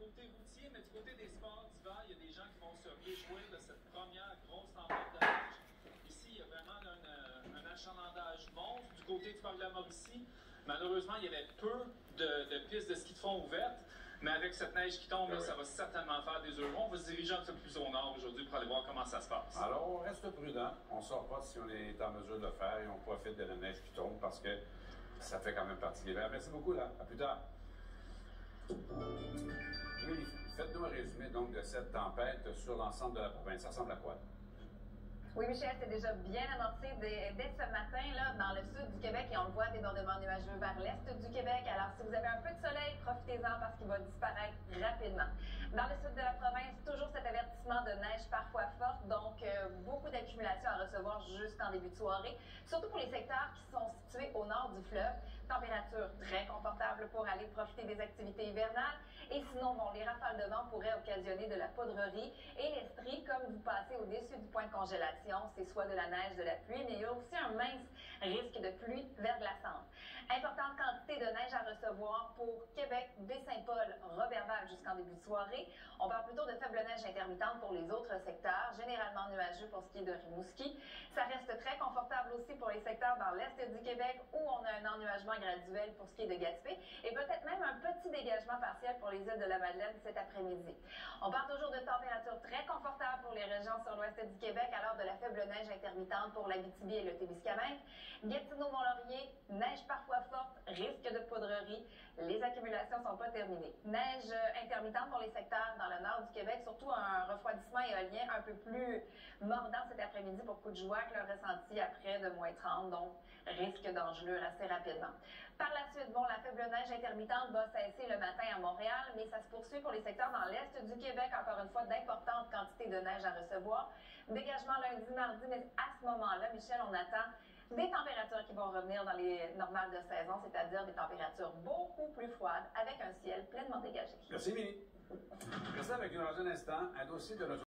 côté routier, mais du côté des sports d'hiver, il y a des gens qui vont se réjouir de cette première grosse tempête de neige. Ici, il y a vraiment un achalandage monstre du côté du parc de la Mauricie. Malheureusement, il y avait peu de pistes de ski de fond ouvertes, mais avec cette neige qui tombe, là, ça va certainement faire des heureux. On va se diriger un peu plus au nord aujourd'hui pour aller voir comment ça se passe. Alors, on reste prudent. On ne sort pas si on est en mesure de le faire et on profite de la neige qui tombe parce que ça fait quand même partie de l'hiver. Merci beaucoup, là. À plus tard. Oui, faites-nous un résumé donc de cette tempête sur l'ensemble de la province. Ça ressemble à quoi? Oui, Michel, c'est déjà bien amorcé dès ce matin là, dans le sud du Québec et on le voit débordement nuageux vers l'est du Québec. Alors, si vous avez un peu de soleil, profitez-en parce qu'il va disparaître rapidement. Dans le sud de la province, toujours cet avertissement de neige parfois forte, donc beaucoup d'accumulation à recevoir jusqu'en début de soirée, surtout pour les secteurs qui sont situés au nord du fleuve. Température très confortable pour aller profiter des activités hivernales. Et sinon, bon, les rafales de vent pourraient occasionner de la poudrerie et l'estrie comme vous passez au-dessus du point de congélation. C'est soit de la neige, de la pluie, mais il y a aussi un mince risque de pluie verglaçante. Importante quantité de neige à recevoir pour Québec, Baie-Saint-Paul, Roberval jusqu'en début de soirée. On parle plutôt de faible neige intermittente pour les autres secteurs, généralement nuageux pour ce qui est de Rimouski. Ça reste très confortable aussi pour les secteurs dans l'est du Québec où on a un ennuagement graduel pour ce qui est de Gaspé et peut-être même un petit dégagement partiel pour les îles de la Madeleine cet après-midi. On parle toujours de températures très confortables pour les régions sur l'ouest du Québec alors de la faible neige intermittente pour l'Abitibi et le Témiscamingue. Gatineau-Mont-Laurier, neige parfois forte, risque de poudrerie. Les accumulations ne sont pas terminées. Neige intermittente pour les secteurs dans le nord du Québec, surtout un refroidissement éolien un peu plus mordant cet après-midi pour Coudjouac, le ressenti après de moins 30, donc risque d'engelure assez rapidement. Par la suite, bon, la faible neige intermittente va cesser le matin à Montréal, mais ça se poursuit pour les secteurs dans l'est du Québec, encore une fois, d'importantes quantités de neige à recevoir. Dégagement lundi, mardi, mais à ce moment-là, Michel, on attend des températures qui vont revenir dans les normales de saison, c'est-à-dire des températures beaucoup plus froides avec un ciel pleinement dégagé. Merci, Mini. Restez avec nous dans un instant. Un dossier de notre